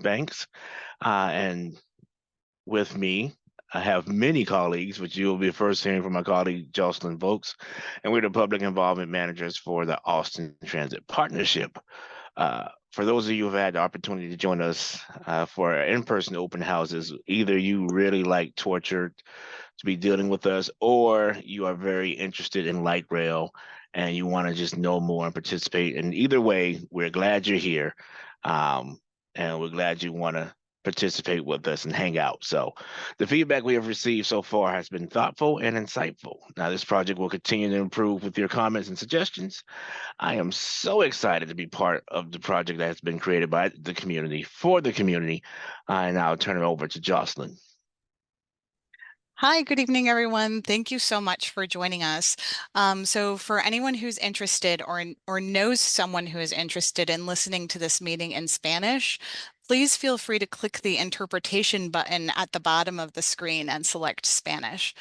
Banks, and with me, I have many colleagues, which you'll be first hearing from my colleague Jocelyn Vokes, and we're the public involvement managers for the Austin Transit Partnership. For those of you who've had the opportunity to join us for our in-person open houses, either you really like torture to be dealing with us, or you are very interested in light rail and you want to just know more and participate. And either way, we're glad you're here, and we're glad you want to participate with us and hang out. So the feedback we have received so far has been thoughtful and insightful. Now, this project will continue to improve with your comments and suggestions. I am so excited to be part of the project that has been created by the community for the community. And I'll turn it over to Jocelyn. Hi, good evening, everyone. Thank you so much for joining us. So for anyone who's interested or knows someone who is interested in listening to this meeting in Spanish, please feel free to click the interpretation button at the bottom of the screen and select Spanish.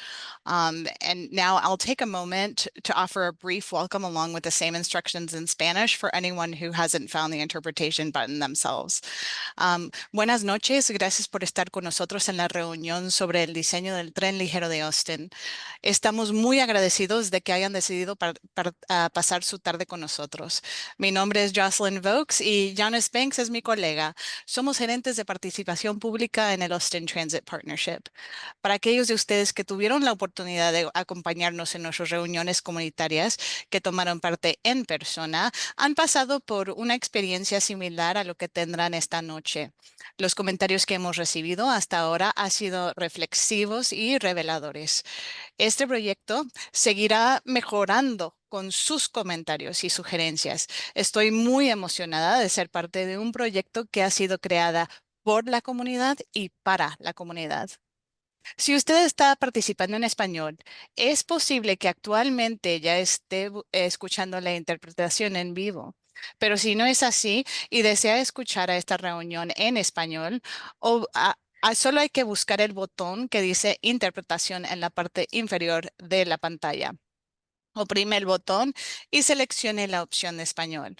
And now I'll take a moment to offer a brief welcome along with the same instructions in Spanish for anyone who hasn't found the interpretation button themselves. Buenas noches, gracias por estar con nosotros en la reunión sobre el diseño del tren ligero de Austin. Estamos muy agradecidos de que hayan decidido pasar su tarde con nosotros. Mi nombre es Jocelyn Vokes y Janice Banks es mi colega. Somos gerentes de participación pública en el Austin Transit Partnership. Para aquellos de ustedes que tuvieron la oportunidad de acompañarnos en nuestras reuniones comunitarias, que tomaron parte en persona, han pasado por una experiencia similar a lo que tendrán esta noche. Los comentarios que hemos recibido hasta ahora han sido reflexivos y reveladores. Este proyecto seguirá mejorando con sus comentarios y sugerencias. Estoy muy emocionada de ser parte de un proyecto que ha sido creada por la comunidad y para la comunidad. Si usted está participando en español, es posible que actualmente ya esté escuchando la interpretación en vivo. Pero si no es así y desea escuchar a esta reunión en español, solo hay que buscar el botón que dice interpretación en la parte inferior de la pantalla. Oprime el botón y seleccione la opción de español.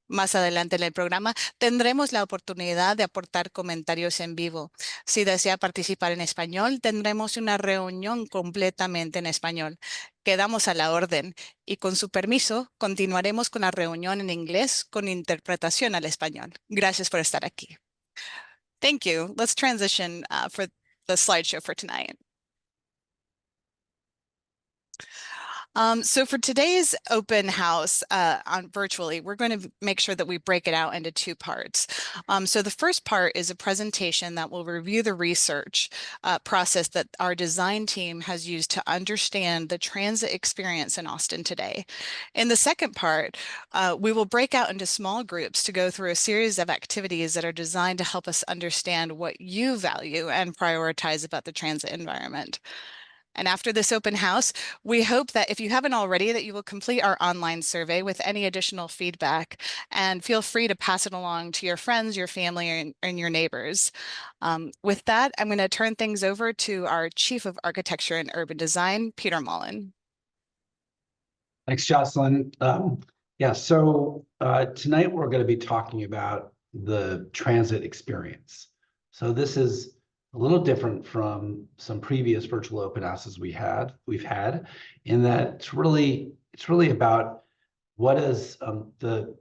Más adelante en el programa tendremos la oportunidad de aportar comentarios en vivo. Si desea participar en español, tendremos una reunión completamente en español. Quedamos a la orden y con su permiso continuaremos con la reunión en inglés con interpretación al español. Gracias por estar aquí. Thank you. Let's transition for the slideshow for tonight. So for today's open house virtually, we're going to make sure that we break it out into two parts. So the first part is a presentation that will review the research process that our design team has used to understand the transit experience in Austin today. In the second part, we will break out into small groups to go through a series of activities that are designed to help us understand what you value and prioritize about the transit environment. And after this open house, we hope that if you haven't already, that you will complete our online survey with any additional feedback, and feel free to pass it along to your friends, your family, and your neighbors. With that, I'm going to turn things over to our Chief of Architecture and Urban Design, Peter Mullen. Thanks, Jocelyn. So tonight we're going to be talking about the transit experience. So this is a little different from some previous virtual open houses we've had, in that it's really about what is the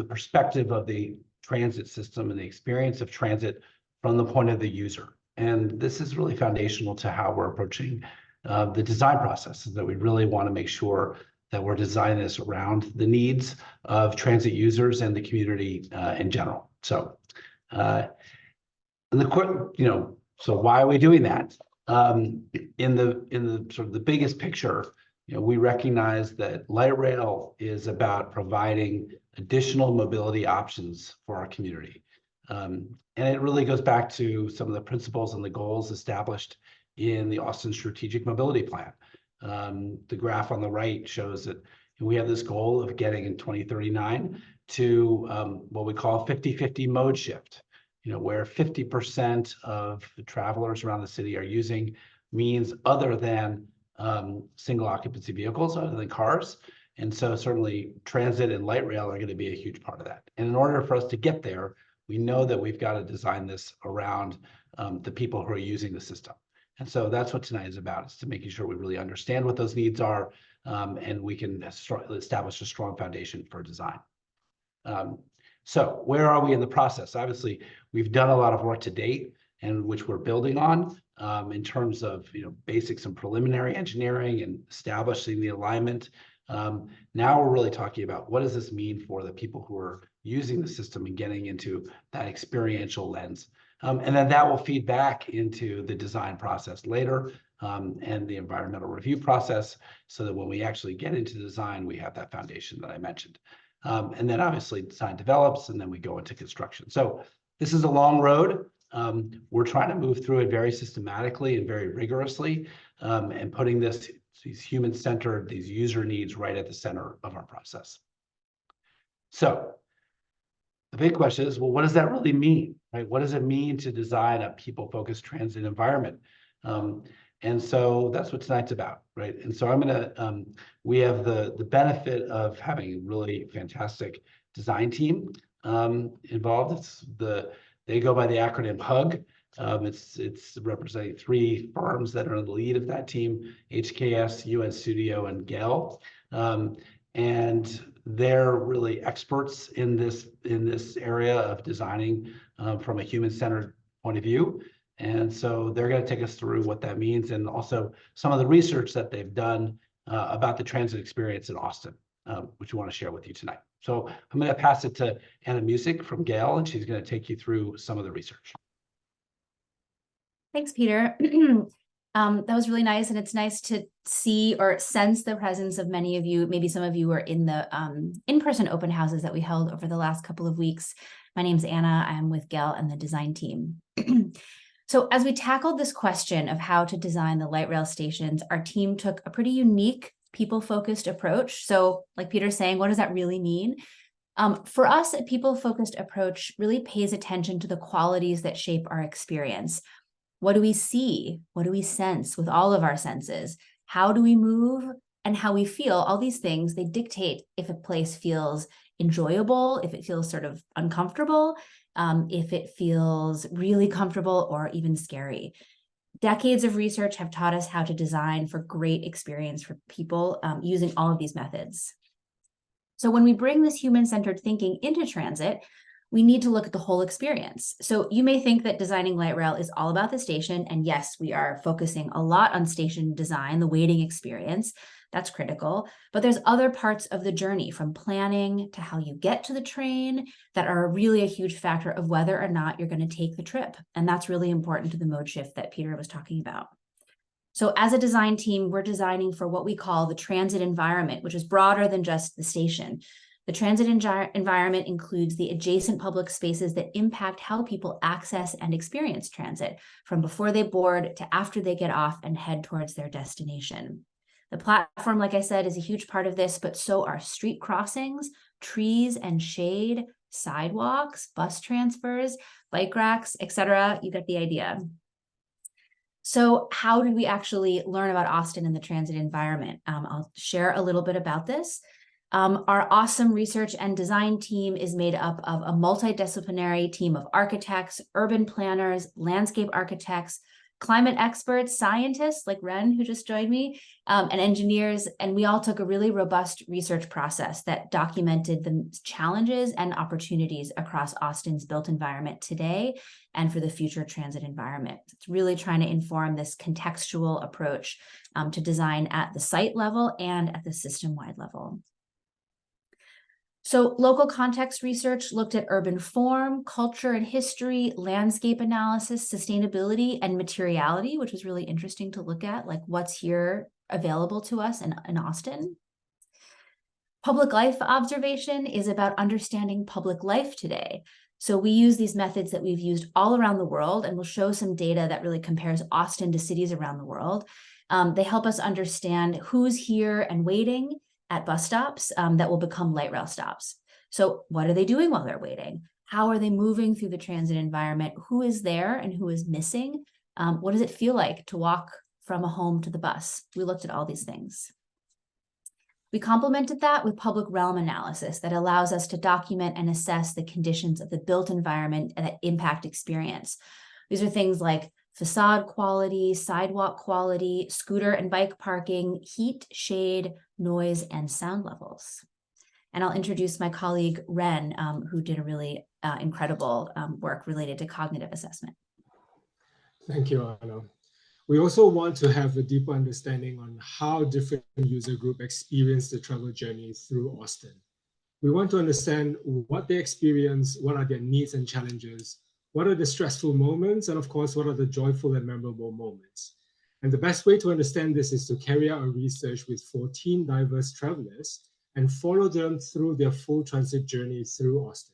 perspective of the transit system and the experience of transit from the point of the user. And this is really foundational to how we're approaching the design process, is that we really want to make sure that we're designing this around the needs of transit users and the community in general. So so why are we doing that? In the sort of the biggest picture, we recognize that light rail is about providing additional mobility options for our community. And it really goes back to some of the principles and the goals established in the Austin Strategic Mobility Plan. The graph on the right shows that we have this goal of getting in 2039 to what we call 50-50 mode shift. Where 50% of the travelers around the city are using means other than single occupancy vehicles, other than cars. And so certainly transit and light rail are going to be a huge part of that. And in order for us to get there, we know that we've got to design this around the people who are using the system. And so that's what tonight is about, is to making sure we really understand what those needs are, and we can establish a strong foundation for design. So where are we in the process? Obviously, we've done a lot of work to date, and which we're building on in terms of basics and preliminary engineering and establishing the alignment. Now we're really talking about what does this mean for the people who are using the system and getting into that experiential lens. And then that will feed back into the design process later, and the environmental review process, so that when we actually get into design, we have that foundation that I mentioned. And then obviously design develops, and then we go into construction. So this is a long road. We're trying to move through it very systematically and very rigorously, and putting these human-centered, these user needs right at the center of our process. So the big question is, well, what does that really mean, right? What does it mean to design a people-focused transit environment? And so that's what tonight's about, right? And so we have the benefit of having a really fantastic design team involved. They go by the acronym HUG. It's representing 3 firms that are in the lead of that team: HKS, UN Studio, and Gale. And they're really experts in this area of designing from a human-centered point of view. And so they're going to take us through what that means, and also some of the research that they've done about the transit experience in Austin, which we want to share with you tonight. So I'm going to pass it to Anna Music from Gale, and she's going to take you through some of the research. Thanks, Peter. That was really nice, and it's nice to see or sense the presence of many of you. Maybe some of you were in the in-person open houses that we held over the last couple of weeks. My name's Anna. I'm with Gale and the design team. So as we tackled this question of how to design the light rail stations, our team took a pretty unique people-focused approach. So like Peter's saying, what does that really mean? For us, a people-focused approach really pays attention to the qualities that shape our experience. What do we see? What do we sense with all of our senses? How do we move and how we feel? All these things, they dictate if a place feels enjoyable, if it feels sort of uncomfortable, if it feels really comfortable or even scary. Decades of research have taught us how to design for great experience for people using all of these methods. So when we bring this human-centered thinking into transit, we need to look at the whole experience. So you may think that designing light rail is all about the station. And yes, we are focusing a lot on station design, the waiting experience. That's critical. But there's other parts of the journey, from planning to how you get to the train, that are really a huge factor of whether or not you're going to take the trip. And that's really important to the mode shift that Peter was talking about. So as a design team, we're designing for what we call the transit environment, which is broader than just the station. The transit environment includes the adjacent public spaces that impact how people access and experience transit, from before they board to after they get off and head towards their destination. The platform, like I said, is a huge part of this, but so are street crossings, trees and shade, sidewalks, bus transfers, bike racks, etc. You get the idea. So how did we actually learn about Austin and the transit environment? I'll share a little bit about this. Our awesome research and design team is made up of a multidisciplinary team of architects, urban planners, landscape architects, climate experts, scientists like Ren, who just joined me, and engineers. And we all took a really robust research process that documented the challenges and opportunities across Austin's built environment today and for the future transit environment. It's really trying to inform this contextual approach to design at the site level and at the system-wide level. So local context research looked at urban form, culture and history, landscape analysis, sustainability, and materiality, which was really interesting to look at, like what's here available to us in Austin. Public life observation is about understanding public life today. So we use these methods that we've used all around the world, and we'll show some data that really compares Austin to cities around the world. They help us understand who's here and waiting at bus stops that will become light rail stops. So what are they doing while they're waiting? How are they moving through the transit environment? Who is there and who is missing? What does it feel like to walk from a home to the bus? We looked at all these things. We complemented that with public realm analysis that allows us to document and assess the conditions of the built environment that impact experience. These are things like facade quality, sidewalk quality, scooter and bike parking, heat, shade, noise, and sound levels. And I'll introduce my colleague, Ren, who did a really incredible work related to cognitive assessment. Thank you, Anna. We also want to have a deeper understanding on how different user groups experience the travel journey through Austin. We want to understand what they experience, what are their needs and challenges, what are the stressful moments, and of course, what are the joyful and memorable moments. And the best way to understand this is to carry out a research with 14 diverse travelers and follow them through their full transit journey through Austin.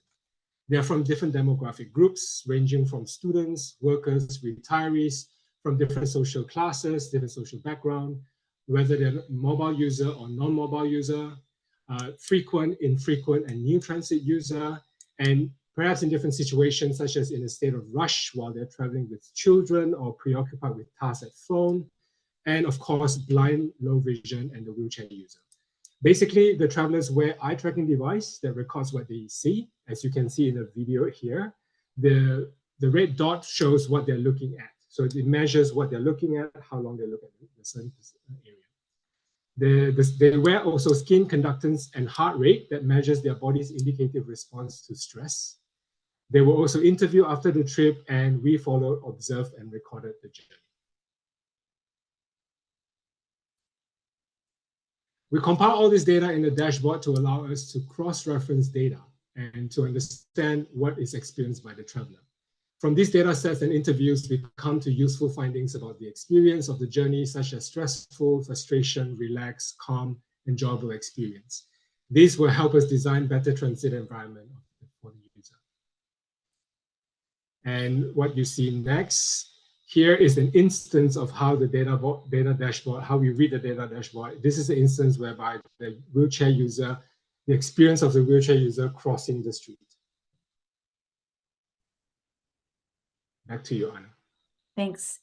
They are from different demographic groups, ranging from students, workers, retirees, from different social classes, different social background, whether they're mobile user or non-mobile user, frequent, infrequent, and new transit user, and perhaps in different situations, such as in a state of rush while they're traveling with children or preoccupied with tasks at phone, and of course, blind, low vision, and the wheelchair user. Basically, the travelers wear eye tracking device that records what they see. As you can see in the video here, the red dot shows what they're looking at. So it measures what they're looking at, how long they look at the certain area. They wear also skin conductance and heart rate that measures their body's indicative response to stress. They were also interviewed after the trip, and we followed, observed, and recorded the journey. We compile all this data in the dashboard to allow us to cross-reference data and to understand what is experienced by the traveler. From these data sets and interviews, we come to useful findings about the experience of the journey, such as stressful, frustration, relaxed, calm, enjoyable experience. These will help us design better transit environment for the user. And what you see next, here is an instance of how the data dashboard, how we read the data dashboard. This is the instance whereby the wheelchair user, the experience of the wheelchair user crossing the street. Back to you, Anna. Thanks.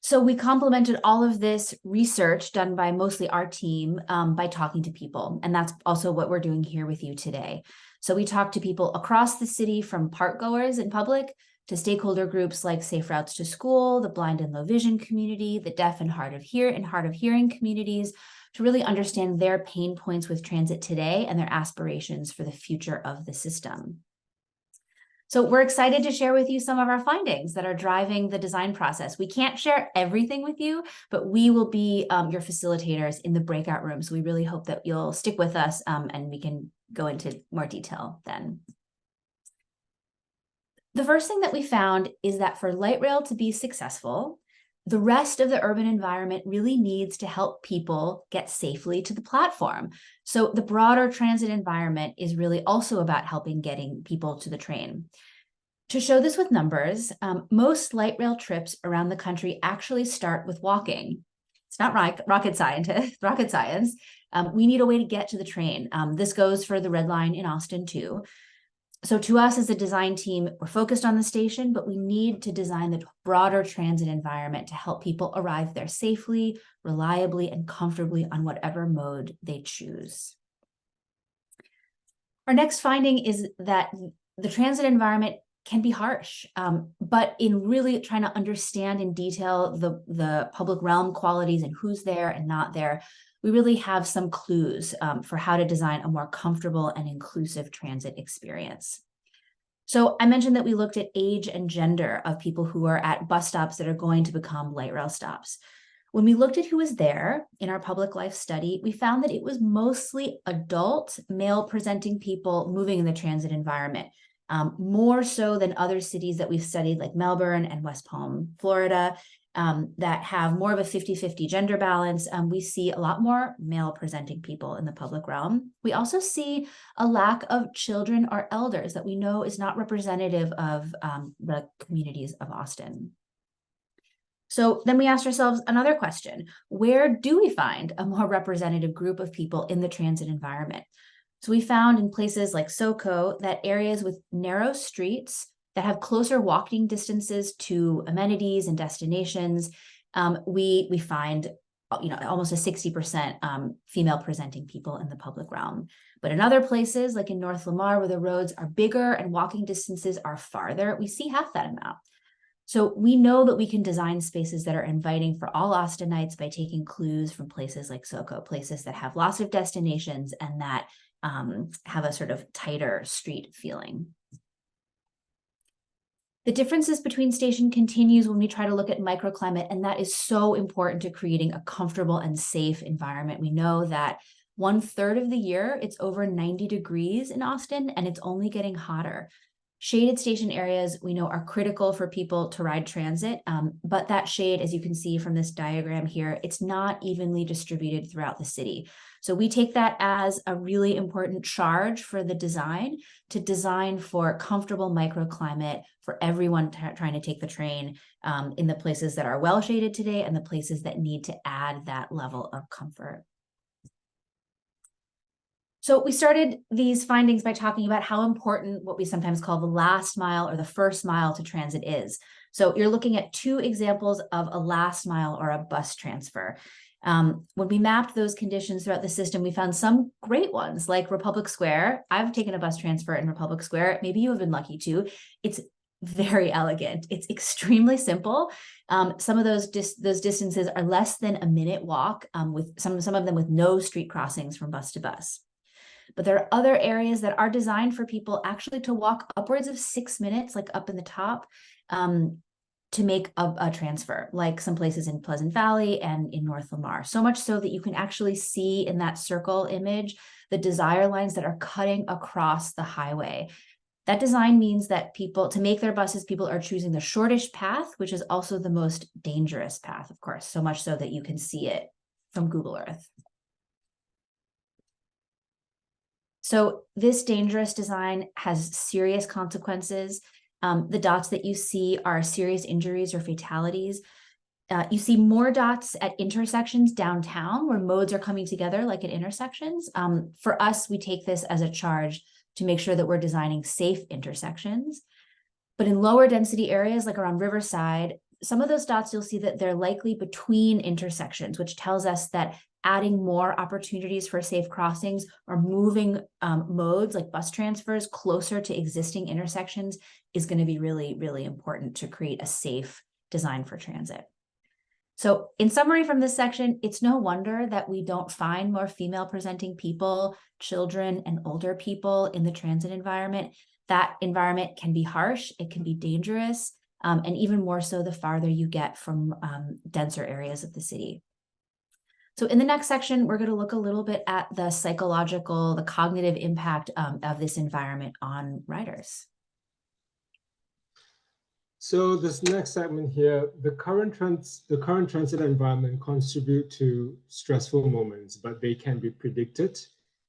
So we complemented all of this research done by mostly our team by talking to people. And that's also what we're doing here with you today. So we talked to people across the city, from park goers in public to stakeholder groups like Safe Routes to School, the blind and low vision community, the deaf and hard of hearing communities, to really understand their pain points with transit today and their aspirations for the future of the system. So we're excited to share with you some of our findings that are driving the design process. We can't share everything with you, but we will be your facilitators in the breakout room. So we really hope that you'll stick with us and we can go into more detail then. The first thing that we found is that for light rail to be successful, the rest of the urban environment really needs to help people get safely to the platform. So the broader transit environment is really also about helping getting people to the train. To show this with numbers, most light rail trips around the country actually start with walking. It's not rocket science. We need a way to get to the train. This goes for the Red Line in Austin too. So to us as a design team, we're focused on the station, but we need to design the broader transit environment to help people arrive there safely, reliably, and comfortably on whatever mode they choose. Our next finding is that the transit environment can be harsh, but in really trying to understand in detail the public realm qualities and who's there and not there, we really have some clues for how to design a more comfortable and inclusive transit experience. So I mentioned that we looked at age and gender of people who are at bus stops that are going to become light rail stops. When we looked at who was there in our public life study, we found that it was mostly adult, male-presenting people moving in the transit environment, more so than other cities that we've studied like Melbourne and West Palm, Florida, that have more of a 50-50 gender balance. We see a lot more male-presenting people in the public realm. We also see a lack of children or elders that we know is not representative of the communities of Austin. So then we asked ourselves another question: where do we find a more representative group of people in the transit environment? So we found in places like SoCo that areas with narrow streets that have closer walking distances to amenities and destinations, we find almost a 60% female presenting people in the public realm. But in other places, like in North Lamar, where the roads are bigger and walking distances are farther, we see half that amount. So we know that we can design spaces that are inviting for all Austinites by taking clues from places like SoCo, places that have lots of destinations and that have a sort of tighter street feeling. The differences between station continues when we try to look at microclimate, and that is so important to creating a comfortable and safe environment. We know that 1/3 of the year, it's over 90 degrees in Austin, and it's only getting hotter. Shaded station areas we know are critical for people to ride transit, but that shade, as you can see from this diagram here, it's not evenly distributed throughout the city. So we take that as a really important charge for the design, to design for comfortable microclimate for everyone trying to take the train in the places that are well shaded today and the places that need to add that level of comfort. So we started these findings by talking about how important what we sometimes call the last mile or the first mile to transit is. So you're looking at 2 examples of a last mile or a bus transfer. When we mapped those conditions throughout the system, we found some great ones like Republic Square. I've taken a bus transfer in Republic Square. Maybe you have been lucky too. It's very elegant. It's extremely simple. Some of those distances are less than a minute walk, with some of them with no street crossings from bus to bus. But there are other areas that are designed for people actually to walk upwards of 6 minutes, like up in the top, to make a transfer, like some places in Pleasant Valley and in North Lamar. So much so that you can actually see in that circle image the desire lines that are cutting across the highway. That design means that to make their buses, people are choosing the shortest path, which is also the most dangerous path, of course, so much so that you can see it from Google Earth. So this dangerous design has serious consequences. The dots that you see are serious injuries or fatalities. You see more dots at intersections downtown where modes are coming together like at intersections. For us, we take this as a charge to make sure that we're designing safe intersections. But in lower density areas like around Riverside, some of those dots, you'll see that they're likely between intersections, which tells us that adding more opportunities for safe crossings or moving modes like bus transfers closer to existing intersections is going to be really, really important to create a safe design for transit. So in summary from this section, it's no wonder that we don't find more female presenting people, children, and older people in the transit environment. That environment can be harsh, it can be dangerous, and even more so the farther you get from denser areas of the city. So in the next section, we're going to look a little bit at the psychological, the cognitive impact of this environment on riders. So this next segment here, the current transit environment contribute to stressful moments, but they can be predicted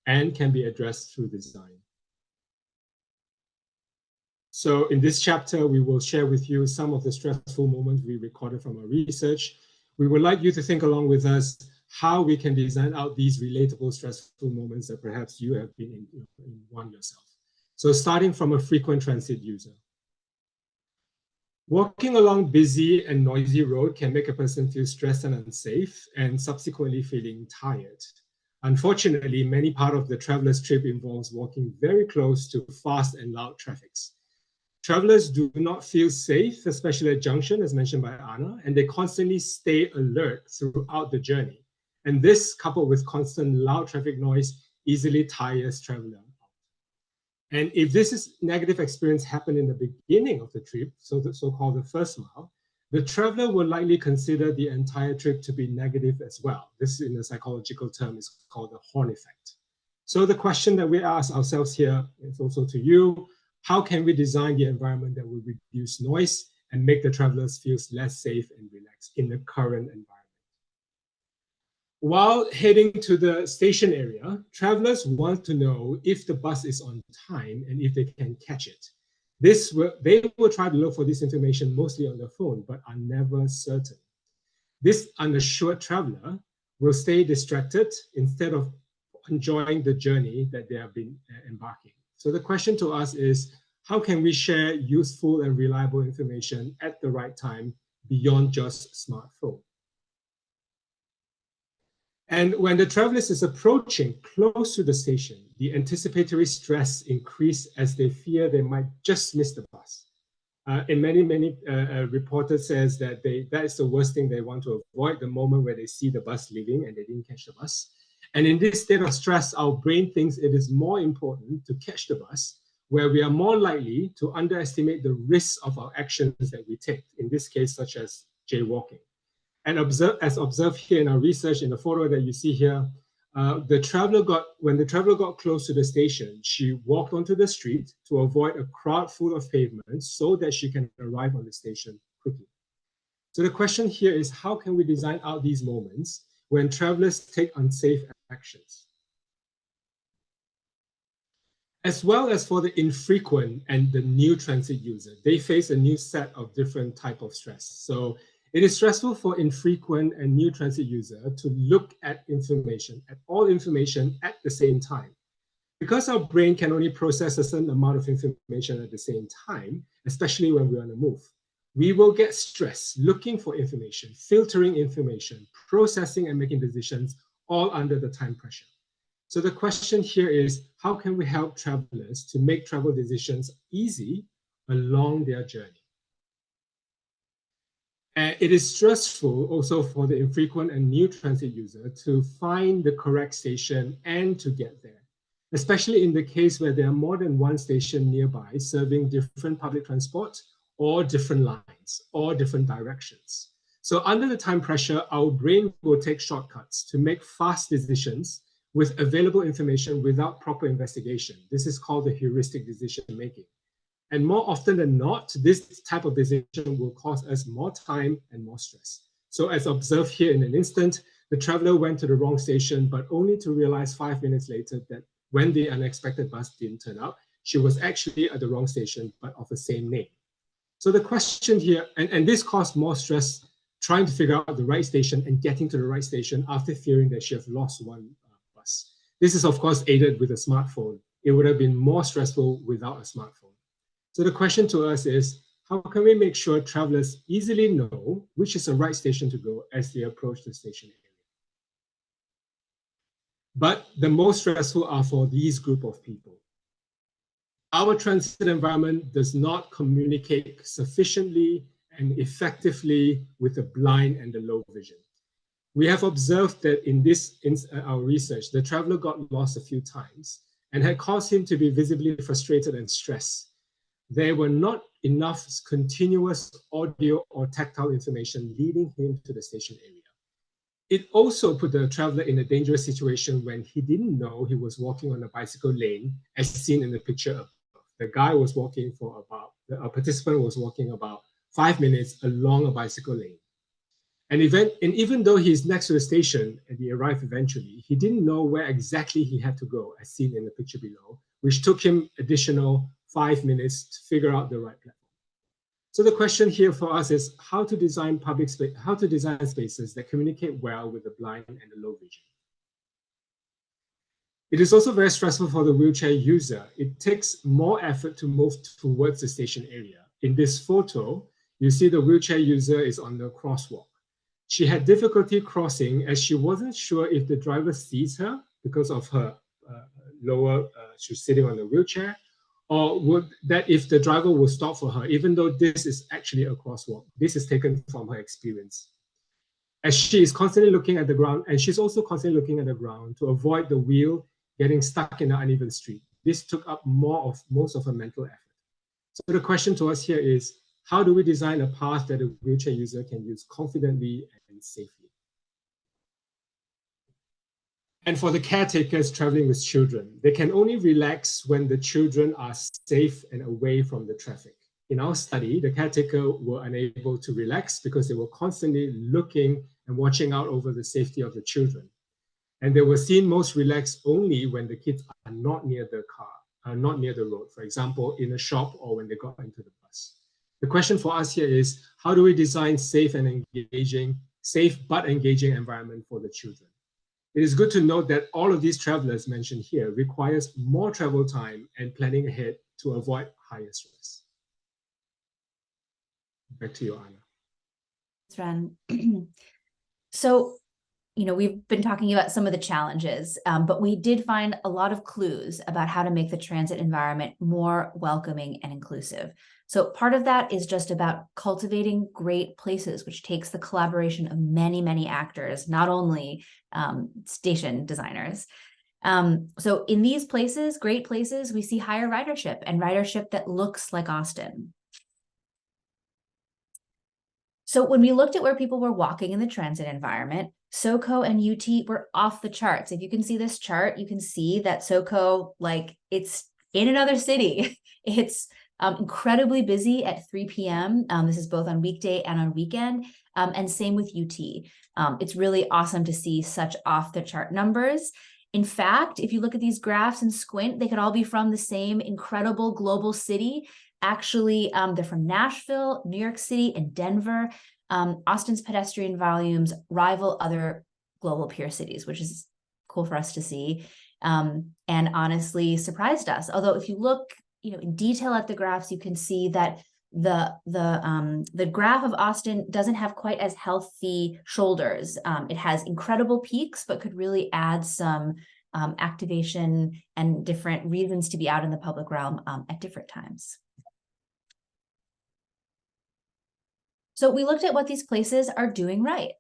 and can be addressed through design. So in this chapter, we will share with you some of the stressful moments we recorded from our research. We would like you to think along with us how we can design out these relatable stressful moments that perhaps you have been in one yourself. So starting from a frequent transit user. Walking along busy and noisy road can make a person feel stressed and unsafe and subsequently feeling tired. Unfortunately, many part of the traveler's trip involves walking very close to fast and loud traffics. Travelers do not feel safe, especially at junction, as mentioned by Anna, and they constantly stay alert throughout the journey. And this, coupled with constant loud traffic noise, easily tires traveler out. And if this negative experience happened in the beginning of the trip, so the so-called the first mile, the traveler will likely consider the entire trip to be negative as well. This, in a psychological term, is called the horn effect. So the question that we ask ourselves here is also to you: how can we design the environment that will reduce noise and make the travelers feel less safe and relaxed in the current environment? While heading to the station area, travelers want to know if the bus is on time and if they can catch it. They will try to look for this information mostly on their phone, but are never certain. This unassured traveler will stay distracted instead of enjoying the journey that they have been embarking. So the question to us is, how can we share useful and reliable information at the right time beyond just smartphone? And when the travelers is approaching close to the station, the anticipatory stress increase as they fear they might just miss the bus. And many reporters says that that is the worst thing they want to avoid, the moment where they see the bus leaving and they didn't catch the bus. And in this state of stress, our brain thinks it is more important to catch the bus, where we are more likely to underestimate the risks of our actions that we take, in this case, such as jaywalking. And as observed here in our research, in the photo that you see here, when the traveler got close to the station, she walked onto the street to avoid a crowd full of pavement so that she can arrive on the station quickly. So the question here is, how can we design out these moments when travelers take unsafe actions? As well as for the infrequent and the new transit user, they face a new set of different type of stress. So it is stressful for infrequent and new transit user to look at all information at the same time. Because our brain can only process a certain amount of information at the same time, especially when we're on the move, we will get stressed looking for information, filtering information, processing and making decisions, all under the time pressure. So the question here is, how can we help travelers to make travel decisions easy along their journey? It is stressful also for the infrequent and new transit user to find the correct station and to get there, especially in the case where there are more than one station nearby serving different public transport or different lines or different directions. So under the time pressure, our brain will take shortcuts to make fast decisions with available information without proper investigation. This is called the heuristic decision making. And more often than not, this type of decision will cause us more time and more stress. So as observed here in an instant, the traveler went to the wrong station, but only to realize 5 minutes later that when the unexpected bus didn't turn up, she was actually at the wrong station, but of the same name. So the question here, and this caused more stress trying to figure out the right station and getting to the right station after fearing that she has lost one bus. This is of course aided with a smartphone. It would have been more stressful without a smartphone. So the question to us is, how can we make sure travelers easily know which is the right station to go as they approach the station area? But the most stressful are for these group of people. Our transit environment does not communicate sufficiently and effectively with the blind and the low vision. We have observed that in our research, the traveler got lost a few times and had caused him to be visibly frustrated and stressed. There were not enough continuous audio or tactile information leading him to the station area. It also put the traveler in a dangerous situation when he didn't know he was walking on a bicycle lane, as seen in the picture above. The guy was walking a participant was walking about 5 minutes along a bicycle lane. And even though he's next to the station and he arrived eventually, he didn't know where exactly he had to go, as seen in the picture below, which took him additional 5 minutes to figure out the right platform. So the question here for us is how to design spaces that communicate well with the blind and the low vision. It is also very stressful for the wheelchair user. It takes more effort to move towards the station area. In this photo, you see the wheelchair user is on the crosswalk. She had difficulty crossing as she wasn't sure if the driver sees her because of her she's sitting on the wheelchair, or that if the driver will stop for her, even though this is actually a crosswalk. This is taken from her experience. As she is constantly looking at the ground, and she's also constantly looking at the ground to avoid the wheel getting stuck in the uneven street. This took up most of her mental effort. So the question to us here is, how do we design a path that a wheelchair user can use confidently and safely? And for the caretakers traveling with children, they can only relax when the children are safe and away from the traffic. In our study, the caretaker were unable to relax because they were constantly looking and watching out over the safety of the children. And they were seen most relaxed only when the kids are not near the car, not near the road, for example, in a shop or when they got into the bus. The question for us here is, how do we design safe but engaging environment for the children? It is good to note that all of these travelers mentioned here requires more travel time and planning ahead to avoid higher stress. Back to you, Anna. Thanks, Ran. So we've been talking about some of the challenges, but we did find a lot of clues about how to make the transit environment more welcoming and inclusive. So part of that is just about cultivating great places, which takes the collaboration of many, many actors, not only station designers. So in these places, great places, we see higher ridership and ridership that looks like Austin. So when we looked at where people were walking in the transit environment, SoCo and UT were off the charts. If you can see this chart, you can see that SoCo, like, it's in another city. It's incredibly busy at 3 p.m. This is both on weekday and on weekend, and same with UT. It's really awesome to see such off the chart numbers. In fact, if you look at these graphs and squint, they could all be from the same incredible global city. Actually, they're from Nashville, New York City, and Denver. Austin's pedestrian volumes rival other global peer cities, which is cool for us to see, and honestly surprised us. Although if you look, in detail at the graphs, you can see that the graph of Austin doesn't have quite as healthy shoulders. It has incredible peaks, but could really add some activation and different reasons to be out in the public realm at different times. So we looked at what these places are doing right.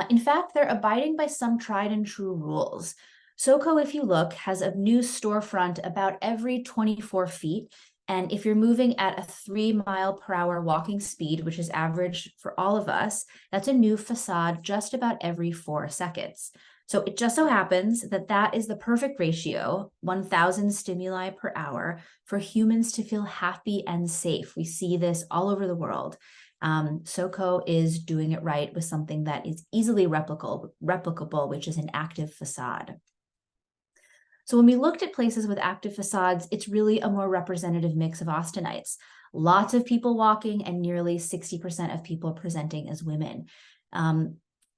In fact, they're abiding by some tried and true rules. SoCo, if you look, has a new storefront about every 24 feet. And if you're moving at a 3 mile/hour walking speed, which is average for all of us, that's a new facade just about every 4 seconds. So it just so happens that that is the perfect ratio, 1,000 stimuli per hour, for humans to feel happy and safe. We see this all over the world. SoCo is doing it right with something that is easily replicable, which is an active facade. So when we looked at places with active facades, it's really a more representative mix of Austinites. Lots of people walking and nearly 60% of people presenting as women.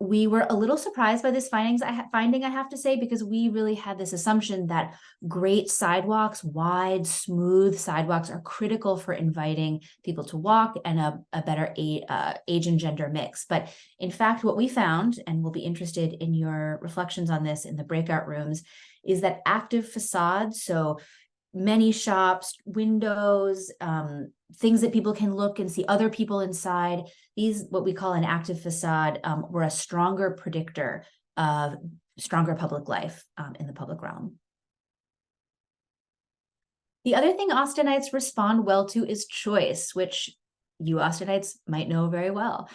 We were a little surprised by this finding, I have to say, because we really had this assumption that great sidewalks, wide, smooth sidewalks, are critical for inviting people to walk and a better age and gender mix. But in fact, what we found, and we'll be interested in your reflections on this in the breakout rooms, is that active facades, so many shops, windows, things that people can look and see other people inside, these, what we call an active facade, were a stronger predictor of stronger public life in the public realm. The other thing Austinites respond well to is choice, which you Austinites might know very well.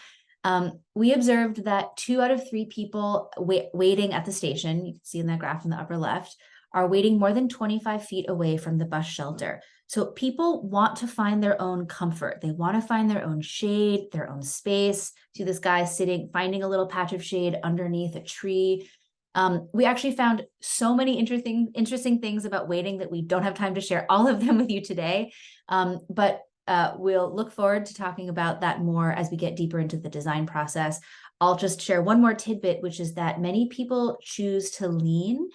We observed that 2 out of 3 people waiting at the station, you can see in that graph in the upper left, are waiting more than 25 feet away from the bus shelter. So people want to find their own comfort. They want to find their own shade, their own space. See this guy sitting, finding a little patch of shade underneath a tree. We actually found so many interesting things about waiting that we don't have time to share all of them with you today. But we'll look forward to talking about that more as we get deeper into the design process. I'll just share one more tidbit, which is that many people choose to lean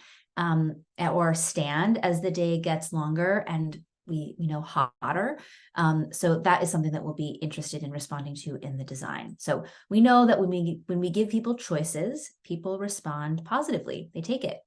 or stand as the day gets longer and hotter. So that is something that we'll be interested in responding to in the design. So we know that when we give people choices, people respond positively. They take it.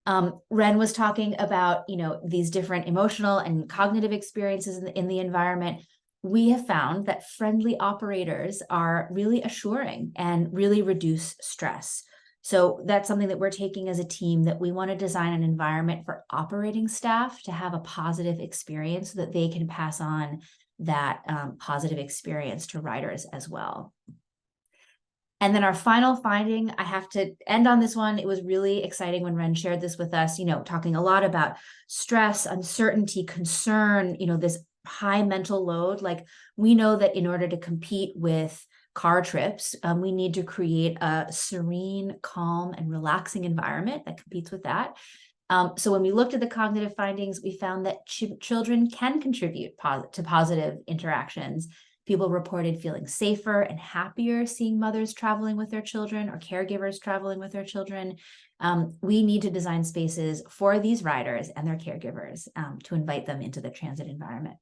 Ren was talking about, these different emotional and cognitive experiences in the environment. We have found that friendly operators are really assuring and really reduce stress. So that's something that we're taking as a team, that we want to design an environment for operating staff to have a positive experience so that they can pass on that positive experience to riders as well. And then our final finding, I have to end on this one. It was really exciting when Ren shared this with us, talking a lot about stress, uncertainty, concern, this high mental load. Like, we know that in order to compete with car trips, we need to create a serene, calm, and relaxing environment that competes with that. So when we looked at the cognitive findings, we found that children can contribute to positive interactions. People reported feeling safer and happier seeing mothers traveling with their children or caregivers traveling with their children. We need to design spaces for these riders and their caregivers to invite them into the transit environment.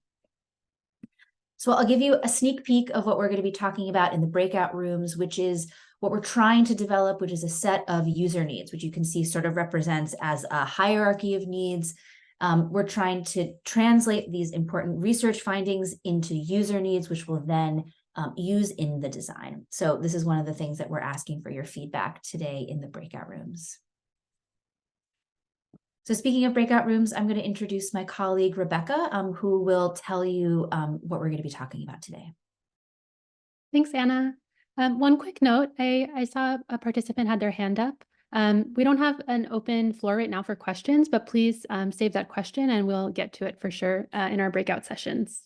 So I'll give you a sneak peek of what we're going to be talking about in the breakout rooms, which is what we're trying to develop, which is a set of user needs, which you can see sort of represents as a hierarchy of needs. We're trying to translate these important research findings into user needs, which will then use in the design. So this is one of the things that we're asking for your feedback today in the breakout rooms. So speaking of breakout rooms, I'm going to introduce my colleague, Rebecca, who will tell you what we're going to be talking about today. Thanks, Anna. One quick note, I saw a participant had their hand up. We don't have an open floor right now for questions, but please save that question and we'll get to it for sure in our breakout sessions.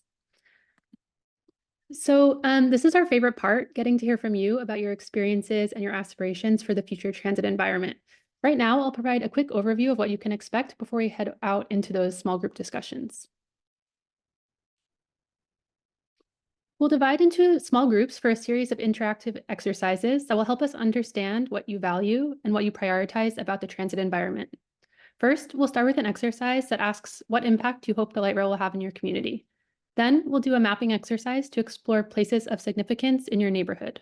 So this is our favorite part, getting to hear from you about your experiences and your aspirations for the future transit environment. Right now, I'll provide a quick overview of what you can expect before we head out into those small group discussions. We'll divide into small groups for a series of interactive exercises that will help us understand what you value and what you prioritize about the transit environment. First, we'll start with an exercise that asks what impact you hope the light rail will have in your community. Then we'll do a mapping exercise to explore places of significance in your neighborhood.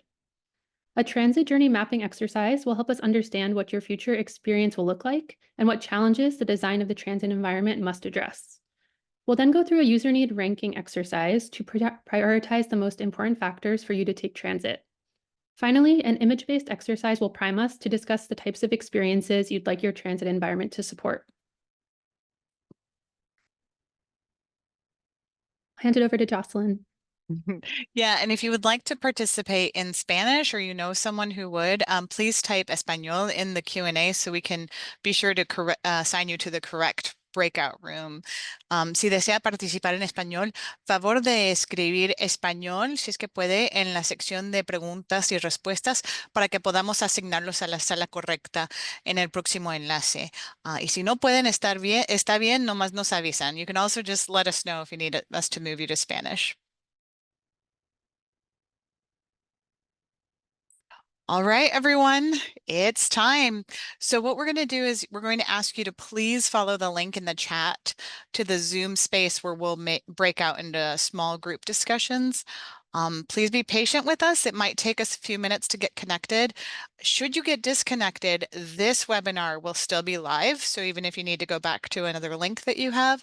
A transit journey mapping exercise will help us understand what your future experience will look like and what challenges the design of the transit environment must address. We'll then go through a user need ranking exercise to prioritize the most important factors for you to take transit. Finally, an image-based exercise will prime us to discuss the types of experiences you'd like your transit environment to support. I'll hand it over to Jocelyn. Yeah, and if you would like to participate in Spanish or you know someone who would, please type Español in the Q&A so we can be sure to assign you to the correct breakout room. Si desea participar en español, favor de escribir español, si es que puede, en la sección de preguntas y respuestas para que podamos asignarlos a la sala correcta en el próximo enlace. Y si no pueden está bien, nomás nos avisan. You can also just let us know if you need us to move you to Spanish. All right, everyone, it's time. So what we're going to do is we're going to ask you to please follow the link in the chat to the Zoom space where we'll break out into small group discussions. Please be patient with us. It might take us a few minutes to get connected. Should you get disconnected, this webinar will still be live. So even if you need to go back to another link that you have,